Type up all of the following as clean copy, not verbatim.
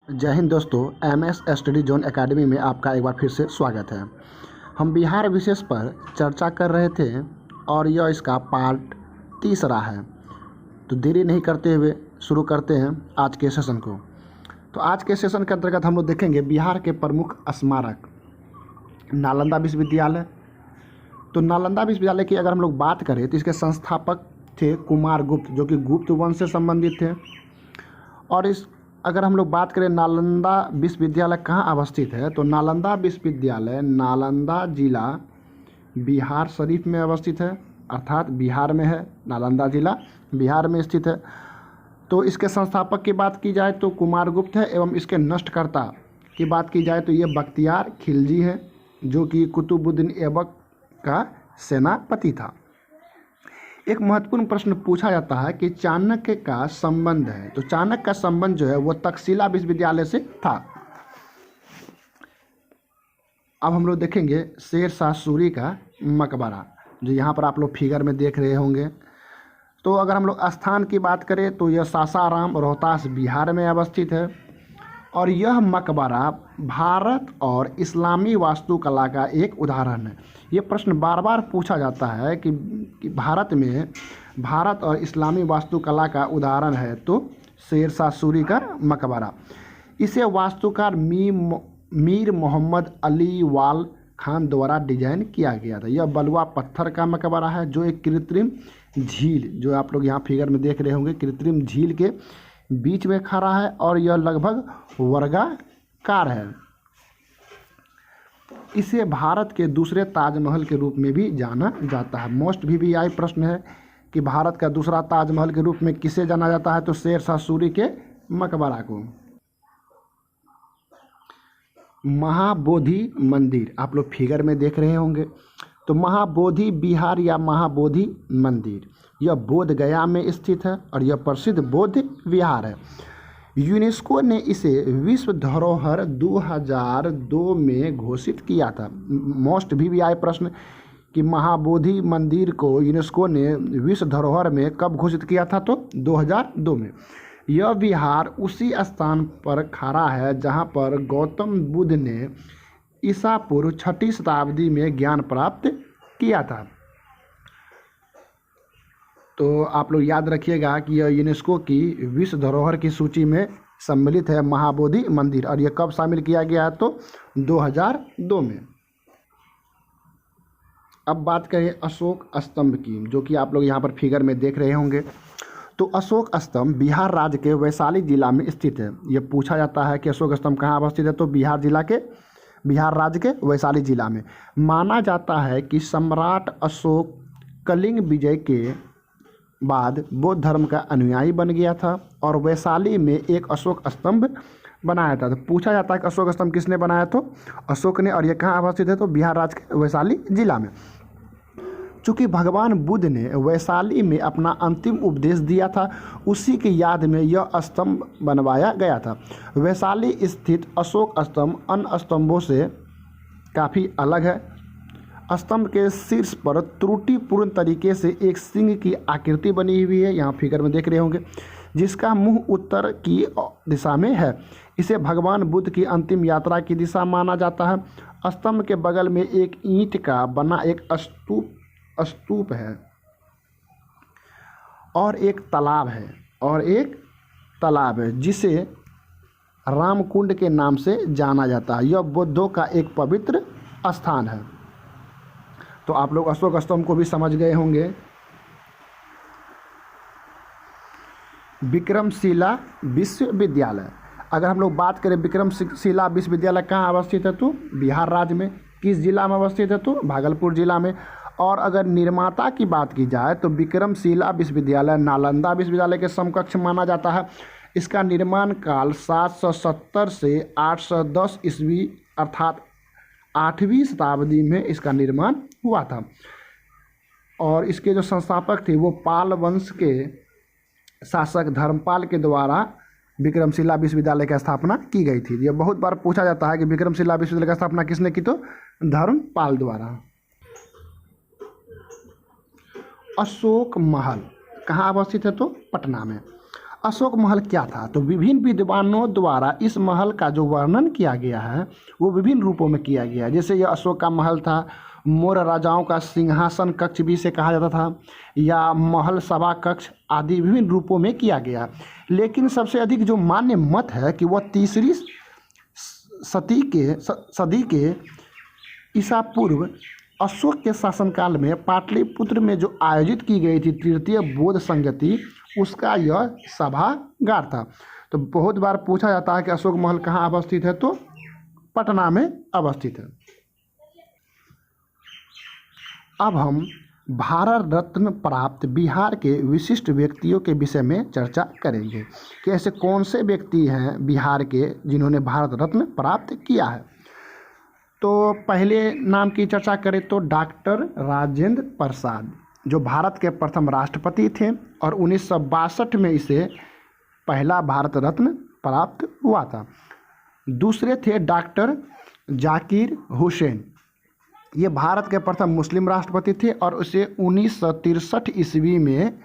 जय हिंद दोस्तों, MS study zone academy में आपका एक बार फिर से स्वागत है। हम बिहार विशेष पर चर्चा कर रहे थे और यह इसका पार्ट तीसरा है। तो देरी नहीं करते हुए शुरू करते हैं आज के सेशन को। तो आज के सेशन के अंतर्गत हम लोग देखेंगे बिहार के प्रमुख स्मारक नालंदा विश्वविद्यालय। तो नालंदा विश्वविद्यालय की अगर हम लोग बात करें तो इसके संस्थापक थे कुमारगुप्त, जो कि गुप्त वंश से संबंधित थे। और इस अगर हम लोग बात करें नालंदा विश्वविद्यालय कहाँ अवस्थित है, तो नालंदा विश्वविद्यालय नालंदा जिला बिहार शरीफ में अवस्थित है, अर्थात बिहार में है। नालंदा जिला बिहार में स्थित है। तो इसके संस्थापक की बात की जाए तो कुमारगुप्त है, एवं इसके नष्टकर्ता की बात की जाए तो ये बख्तियार खिलजी है, जो कि कुतुबुद्दीन ऐबक का सेनापति था। एक महत्वपूर्ण प्रश्न पूछा जाता है कि चाणक्य का संबंध है, तो चाणक्य का संबंध जो है वो तक्षशिला विश्वविद्यालय से था। अब हम लोग देखेंगे शेर शाह सूरी का मकबरा, जो यहाँ पर आप लोग फिगर में देख रहे होंगे। तो अगर हम लोग स्थान की बात करें तो यह सासाराम रोहतास बिहार में अवस्थित है। और यह मकबरा भारत और इस्लामी वास्तुकला का एक उदाहरण है। ये प्रश्न बार बार पूछा जाता है कि भारत और इस्लामी वास्तुकला का उदाहरण है तो शेर शाह सूरी का मकबरा। इसे वास्तुकार मीर मोहम्मद अली वाल खान द्वारा डिजाइन किया गया था। यह बलुआ पत्थर का मकबरा है, जो एक कृत्रिम झील, जो आप लोग यहाँ फिगर में देख रहे होंगे, कृत्रिम झील के बीच में खड़ा है और यह लगभग वर्गाकार है। इसे भारत के दूसरे ताजमहल के रूप में भी जाना जाता है। मोस्ट VVI प्रश्न है कि भारत का दूसरा ताजमहल के रूप में किसे जाना जाता है, तो शेर शाह सूरी के मकबरा को। महाबोधि मंदिर आप लोग फिगर में देख रहे होंगे। तो महाबोधि विहार या महाबोधि मंदिर यह बोध गया में स्थित है और यह प्रसिद्ध बौद्ध विहार है। यूनेस्को ने इसे विश्व धरोहर 2002 में घोषित किया था। मोस्ट VVI प्रश्न कि महाबोधि मंदिर को यूनेस्को ने विश्व धरोहर में कब घोषित किया था, तो 2002 में। यह विहार उसी स्थान पर खड़ा है जहां पर गौतम बुद्ध ने ईसा पूर्व 6ठी शताब्दी में ज्ञान प्राप्त किया था। तो आप लोग याद रखिएगा कि यह यूनेस्को की विश्व धरोहर की सूची में सम्मिलित है महाबोधि मंदिर, और यह कब शामिल किया गया है, तो 2002 में। अब बात करें अशोक स्तंभ की, जो कि आप लोग यहाँ पर फिगर में देख रहे होंगे। तो अशोक स्तंभ बिहार राज्य के वैशाली जिला में स्थित है। यह पूछा जाता है कि अशोक स्तंभ कहाँ अवस्थित है, तो बिहार राज्य के वैशाली जिला में। माना जाता है कि सम्राट अशोक कलिंग विजय के बाद बौद्ध धर्म का अनुयायी बन गया था और वैशाली में एक अशोक स्तंभ बनाया था। तो पूछा जाता है कि अशोक स्तंभ किसने बनाया, तो अशोक ने, और यह कहाँ अवस्थित है, तो बिहार राज्य के वैशाली जिला में। चूँकि भगवान बुद्ध ने वैशाली में अपना अंतिम उपदेश दिया था, उसी की याद में यह स्तंभ बनवाया गया था। वैशाली स्थित अशोक स्तंभ अन्य स्तंभों से काफ़ी अलग है। स्तंभ के शीर्ष पर त्रुटिपूर्ण तरीके से एक सिंह की आकृति बनी हुई है, यहाँ फिगर में देख रहे होंगे, जिसका मुंह उत्तर की दिशा में है। इसे भगवान बुद्ध की अंतिम यात्रा की दिशा माना जाता है। स्तंभ के बगल में एक ईंट का बना एक स्तूप है और एक तालाब है जिसे रामकुंड के नाम से जाना जाता है। यह बौद्धों का एक पवित्र स्थान है। तो आप लोग अशोक स्तंभ को भी समझ गए होंगे। विक्रमशिला विश्वविद्यालय, अगर हम लोग बात करें विक्रमशिला विश्वविद्यालय कहाँ अवस्थित है, तो बिहार राज्य में। किस जिला में अवस्थित है, तो भागलपुर जिला में। और अगर निर्माता की बात की जाए तो विक्रमशिला विश्वविद्यालय नालंदा विश्वविद्यालय के समकक्ष माना जाता है। इसका निर्माण काल 770 से 810 ईस्वी अर्थात 8वीं शताब्दी में इसका निर्माण हुआ था। और इसके जो संस्थापक थे वो पाल वंश के शासक धर्मपाल के द्वारा विक्रमशिला विश्वविद्यालय की स्थापना की गई थी। यह बहुत बार पूछा जाता है कि विक्रमशिला विश्वविद्यालय की स्थापना किसने की, तो धर्मपाल द्वारा। अशोक महल कहाँ अवस्थित है, तो पटना में। अशोक महल क्या था? तो विभिन्न विद्वानों द्वारा इस महल का जो वर्णन किया गया है वो विभिन्न रूपों में किया गया है। जैसे यह अशोक का महल था, मौर्य राजाओं का सिंहासन कक्ष भी इसे कहा जाता था, या महल सभा कक्ष आदि विभिन्न रूपों में किया गया। लेकिन सबसे अधिक जो मान्य मत है कि वह तीसरी सदी के ईसा पूर्व अशोक के शासनकाल में पाटलिपुत्र में जो आयोजित की गई थी तृतीय बौद्ध संगति, उसका यह सभागार था। तो बहुत बार पूछा जाता है कि अशोक महल कहाँ अवस्थित है, तो पटना में अवस्थित है। अब हम भारत रत्न प्राप्त बिहार के विशिष्ट व्यक्तियों के विषय में चर्चा करेंगे कि ऐसे कौन से व्यक्ति हैं बिहार के जिन्होंने भारत रत्न प्राप्त किया है। तो पहले नाम की चर्चा करें तो डॉक्टर राजेंद्र प्रसाद, जो भारत के प्रथम राष्ट्रपति थे और 1962 में इसे पहला भारत रत्न प्राप्त हुआ था। दूसरे थे डॉक्टर जाकिर हुसैन, ये भारत के प्रथम मुस्लिम राष्ट्रपति थे और उसे 1963 ईस्वी में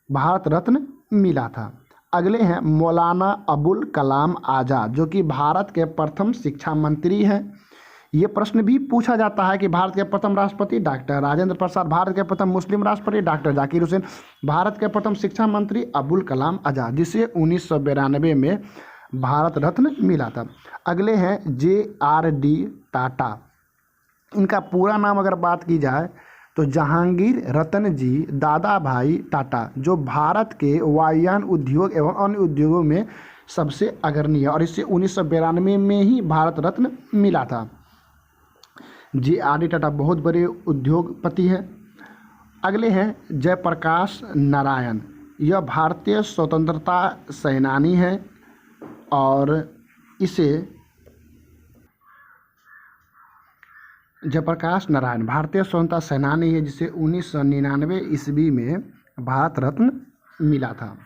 भारत रत्न मिला था। अगले हैं मौलाना अबुल कलाम आज़ाद, जो कि भारत के प्रथम शिक्षा मंत्री हैं। ये प्रश्न भी पूछा जाता है कि भारत के प्रथम राष्ट्रपति डॉक्टर राजेंद्र प्रसाद, भारत के प्रथम मुस्लिम राष्ट्रपति डॉक्टर जाकिर हुसैन, भारत के प्रथम शिक्षा मंत्री अबुल कलाम आज़ाद, जिसे 1992 में भारत रत्न मिला था। अगले हैं JRD टाटा। इनका पूरा नाम अगर बात की जाए तो जहांगीर रतन जी दादा भाई टाटा, जो भारत के वायुयान उद्योग एवं अन्य उद्योगों में सबसे अग्रणी है और इससे 1992 में ही भारत रत्न मिला था। JRD टाटा बहुत बड़े उद्योगपति हैं। अगले हैं जयप्रकाश नारायण, यह भारतीय स्वतंत्रता सेनानी हैं और इसे जयप्रकाश नारायण भारतीय स्वतंत्रता सेनानी है, जिसे 1999 ईस्वी में भारत रत्न मिला था।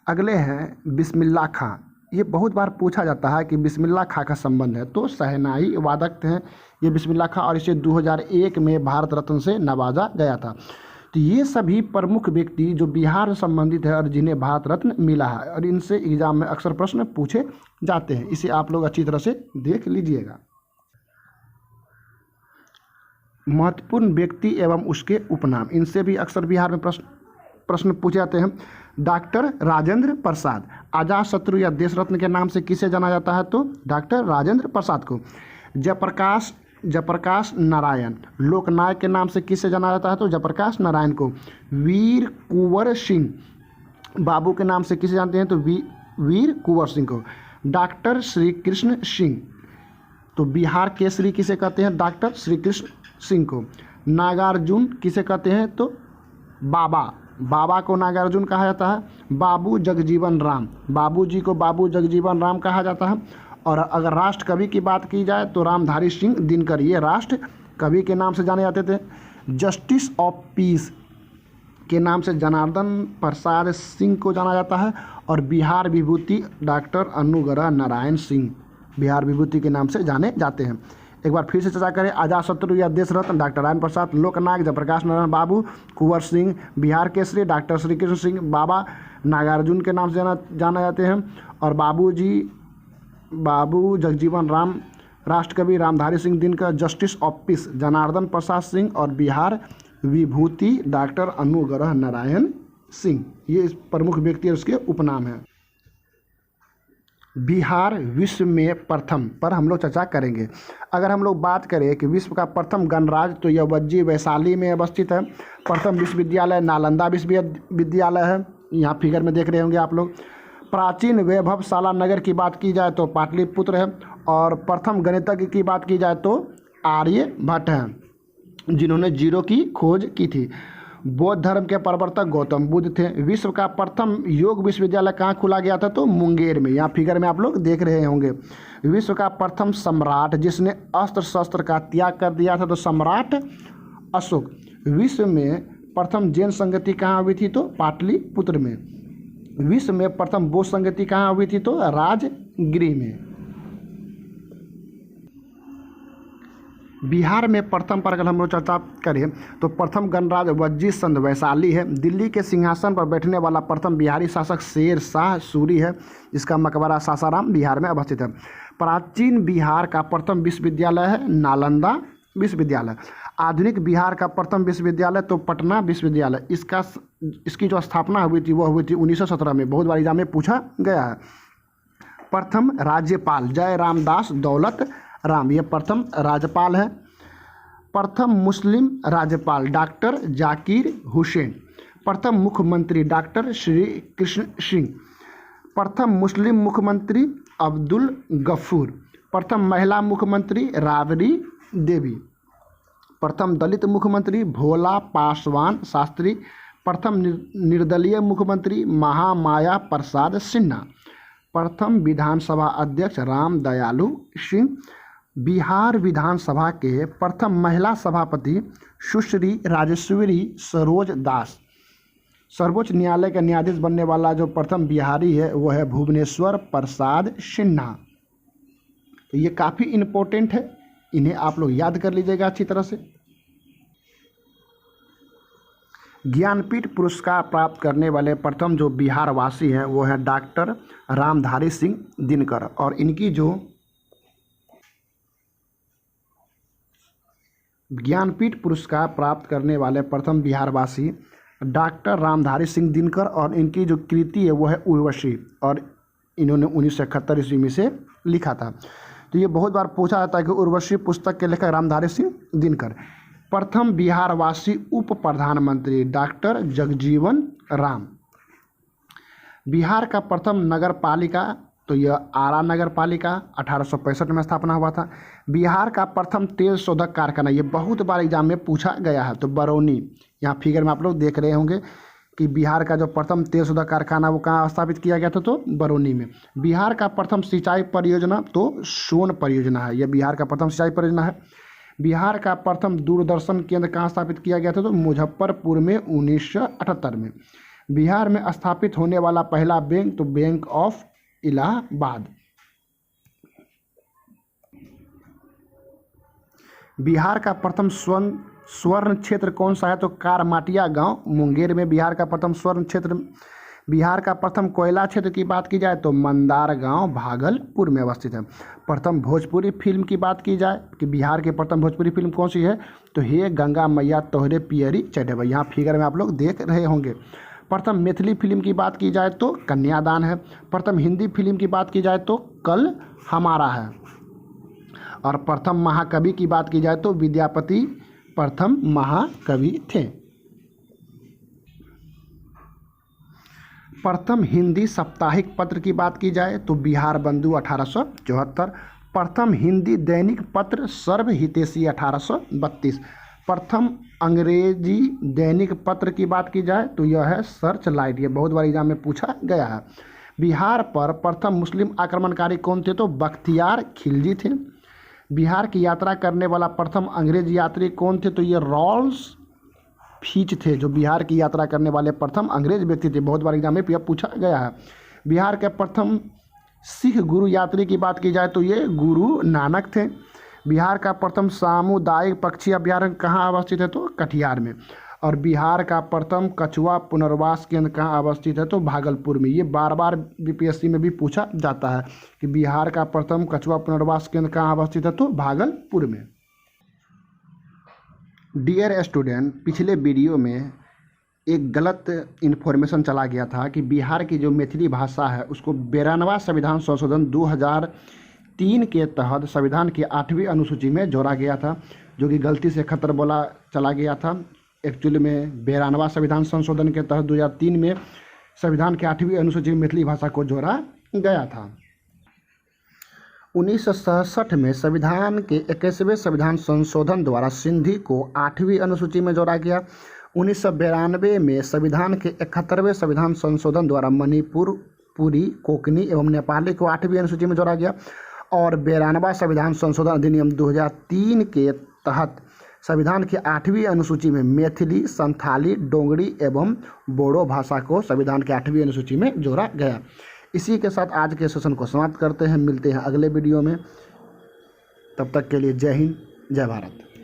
अगले हैं बिस्मिल्लाह खां, ये बहुत बार पूछा जाता है कि बिस्मिल्लाह खां का संबंध है, तो शहनाई वादक हैं ये बिस्मिल्लाह खां और इसे 2001 में भारत रत्न से नवाजा गया था। तो ये सभी प्रमुख व्यक्ति जो बिहार से संबंधित है और जिन्हें भारत रत्न मिला है और इनसे एग्जाम में अक्सर प्रश्न पूछे जाते हैं, इसे आप लोग अच्छी तरह से देख लीजिएगा। महत्वपूर्ण व्यक्ति एवं उसके उपनाम, इनसे भी अक्सर बिहार में प्रश्न पूछे जाते हैं। डॉक्टर राजेंद्र प्रसाद, अजातशत्रु या देश रत्न के नाम से किसे जाना जाता है, तो डॉक्टर राजेंद्र प्रसाद को। जयप्रकाश नारायण लोकनायक के नाम से किसे जाना जाता है, तो जयप्रकाश नारायण को। वीर कुंवर सिंह बाबू के नाम से किसे जानते हैं, तो वीर कुंवर सिंह को। डॉक्टर श्री कृष्ण सिंह, तो बिहार केसरी किसे कहते हैं, डॉक्टर श्री कृष्ण सिंह को। नागार्जुन किसे कहते हैं, तो बाबा को नागार्जुन कहा जाता है। बाबू जगजीवन राम, बाबू जी को बाबू जगजीवन राम कहा जाता है। और अगर राष्ट्र कवि की बात की जाए तो रामधारी सिंह दिनकर, ये राष्ट्र कवि के नाम से जाने जाते थे। जस्टिस ऑफ पीस के नाम से जनार्दन प्रसाद सिंह को जाना जाता है। और बिहार विभूति डॉक्टर अनुग्रह नारायण सिंह बिहार विभूति के नाम से जाने जाते हैं। एक बार फिर से चर्चा करें, अजातशत्रु या देश रत्न डॉक्टर राजेंद्र प्रसाद, लोकनायक जयप्रकाश नारायण बाबू, कुंवर सिंह, बिहार केसरी डॉक्टर श्री कृष्ण सिंह, बाबा नागार्जुन के नाम से जाना जाते हैं। और बाबू जगजीवन राम, राष्ट्रकवि Ramdhari Singh Dinkar, justice of peace Janardan Prasad Singh और बिहार विभूति डॉक्टर अनुग्रह नारायण सिंह, ये प्रमुख व्यक्ति और उसके उपनाम हैं। बिहार विश्व में प्रथम पर हम लोग चर्चा करेंगे। अगर हम लोग बात करें कि विश्व का प्रथम गणराज्य, तो यह वज्जी वैशाली में अवस्थित है। प्रथम विश्वविद्यालय नालंदा विश्वविद्यालय है, यहाँ फिगर में देख रहे होंगे आप लोग। प्राचीन वैभवशाला नगर की बात की जाए तो पाटलिपुत्र है। और प्रथम गणितज्ञ की बात की जाए तो आर्यभट्ट हैं, जिन्होंने जीरो की खोज की थी। बौद्ध धर्म के प्रवर्तक गौतम बुद्ध थे। विश्व का प्रथम योग विश्वविद्यालय कहाँ खोला गया था, तो मुंगेर में, यहाँ फिगर में आप लोग देख रहे होंगे। विश्व का प्रथम सम्राट जिसने अस्त्र शस्त्र का त्याग कर दिया था, तो सम्राट अशोक। विश्व में प्रथम जैन संगति कहाँ हुई थी, तो पाटलिपुत्र में। विश्व में प्रथम बौद्ध संगति कहाँ हुई थी, तो राजगृह में। बिहार में प्रथम पर अगर हम लोग चर्चा करें तो प्रथम गणराज्य वजीर चंद वैशाली है। दिल्ली के सिंहासन पर बैठने वाला प्रथम बिहारी शासक शेर शाह सूरी है, जिसका मकबरा सासाराम बिहार में अवस्थित है। प्राचीन बिहार का प्रथम विश्वविद्यालय है नालंदा विश्वविद्यालय। आधुनिक बिहार का प्रथम विश्वविद्यालय तो पटना विश्वविद्यालय। इसकी जो स्थापना हुई थी वो हुई थी 1917 में। बहुत बार एग्जाम में पूछा गया है। प्रथम राज्यपाल जय रामदास दौलत राम, ये प्रथम राज्यपाल है। प्रथम मुस्लिम राज्यपाल डॉक्टर जाकिर हुसैन। प्रथम मुख्यमंत्री डॉक्टर श्री कृष्ण सिंह। प्रथम मुस्लिम मुख्यमंत्री अब्दुल गफूर। प्रथम महिला मुख्यमंत्री राबड़ी देवी। प्रथम दलित मुख्यमंत्री भोला पासवान शास्त्री। प्रथम निर्दलीय मुख्यमंत्री महामाया प्रसाद सिन्हा। प्रथम विधानसभा अध्यक्ष राम दयालु सिंह। बिहार विधानसभा के प्रथम महिला सभापति सुश्री राजेश्वरी सरोज दास। सर्वोच्च न्यायालय का न्यायाधीश बनने वाला जो प्रथम बिहारी है वो है भुवनेश्वर प्रसाद सिन्हा। तो ये काफ़ी इम्पोर्टेंट है, इन्हें आप लोग याद कर लीजिएगा अच्छी तरह से। ज्ञानपीठ पुरस्कार प्राप्त करने वाले प्रथम जो बिहार वासी हैं वो है डॉक्टर रामधारी सिंह दिनकर। और इनकी जो ज्ञानपीठ पुरस्कार प्राप्त करने वाले प्रथम बिहारवासी डॉक्टर रामधारी सिंह दिनकर, और इनकी जो कृति है वो है उर्वशी, और इन्होंने 1971 ईस्वी में से लिखा था। तो ये बहुत बार पूछा जाता है कि उर्वशी पुस्तक के लेखक रामधारी सिंह दिनकर। प्रथम बिहारवासी उप प्रधानमंत्री डॉक्टर जगजीवन राम। बिहार का प्रथम नगर पालिका तो यह आरा नगर पालिका 1865 में स्थापना हुआ था। बिहार का प्रथम तेल शोधक कारखाना, ये बहुत बार एग्जाम में पूछा गया है, तो बरौनी। यहाँ फिगर में आप लोग देख रहे होंगे कि बिहार का जो प्रथम तेल शोधक कारखाना वो कहाँ स्थापित किया गया था, तो बरौनी में। बिहार का प्रथम सिंचाई परियोजना तो सोन परियोजना है, यह बिहार का प्रथम सिंचाई परियोजना है। बिहार का प्रथम दूरदर्शन केंद्र कहाँ स्थापित किया गया था, तो मुजफ्फरपुर में 1978 में। बिहार में स्थापित होने वाला पहला बैंक तो बैंक ऑफ इलाहाबाद। बिहार का प्रथम स्वर्ण क्षेत्र कौन सा है, तो कारमाटिया गांव मुंगेर में बिहार का प्रथम स्वर्ण क्षेत्र। बिहार का प्रथम कोयला क्षेत्र की बात की जाए तो मंदार गांव भागलपुर में अवस्थित है। प्रथम भोजपुरी फिल्म की बात की जाए कि बिहार की प्रथम भोजपुरी फिल्म कौन सी है, तो हे गंगा मैया तोहरे पियरी चढ़ेबा। यहाँ फिगर में आप लोग देख रहे होंगे। प्रथम मैथिली फिल्म की बात की जाए तो कन्यादान है। प्रथम हिंदी फिल्म की बात की जाए तो कल हमारा है। और प्रथम महाकवि की बात की जाए तो विद्यापति प्रथम महाकवि थे। प्रथम हिंदी साप्ताहिक पत्र की बात की जाए तो बिहार बंधु 1874। प्रथम हिंदी दैनिक पत्र सर्व हितैषी 1832। प्रथम अंग्रेजी दैनिक पत्र की बात की जाए तो यह है सर्च लाइट, ये बहुत बार एग्जाम में पूछा गया है। बिहार पर प्रथम मुस्लिम आक्रमणकारी कौन थे, तो बख्तियार खिलजी थे। बिहार की यात्रा करने वाला प्रथम अंग्रेज यात्री कौन थे, तो ये रॉल्स फीच थे, जो बिहार की यात्रा करने वाले प्रथम अंग्रेज व्यक्ति थे। बहुत बार एग्जाम में पूछा गया है। बिहार के प्रथम सिख गुरु यात्री की बात की जाए तो ये गुरु नानक थे। बिहार का प्रथम सामुदायिक पक्षी अभ्यारण्य कहाँ अवस्थित है, तो कटिहार में। और बिहार का प्रथम कछुआ पुनर्वास केंद्र कहाँ अवस्थित है, तो भागलपुर में। ये बार बार बीपीएससी में भी पूछा जाता है कि बिहार का प्रथम कछुआ पुनर्वास केंद्र कहाँ अवस्थित है, तो भागलपुर में। डियर स्टूडेंट, पिछले वीडियो में एक गलत इन्फॉर्मेशन चला गया था कि बिहार की जो मैथिली भाषा है उसको 92वां संविधान संशोधन 2003 के तहत संविधान की 8वीं अनुसूची में जोड़ा गया था, जो कि गलती से खतर बोला चला गया था। एक्चुअली में 92वां संविधान संशोधन के तहत 2003 में संविधान की 8वीं अनुसूची में मैथिली भाषा को जोड़ा गया था। 1967 में संविधान के 21वें संविधान संशोधन द्वारा सिंधी को 8वीं अनुसूची में जोड़ा गया। 1992 में संविधान के 71वें संविधान संशोधन द्वारा मणिपुर, पुरी, कोंकणी एवं नेपाली को 8वीं अनुसूची में जोड़ा गया। और 92वां संविधान संशोधन अधिनियम 2003 के तहत संविधान की 8वीं अनुसूची में मैथिली, संथाली, डोगरी एवं बोडो भाषा को संविधान की 8वीं अनुसूची में जोड़ा गया। इसी के साथ आज के सेशन को समाप्त करते हैं। मिलते हैं अगले वीडियो में, तब तक के लिए जय हिंद, जय भारत।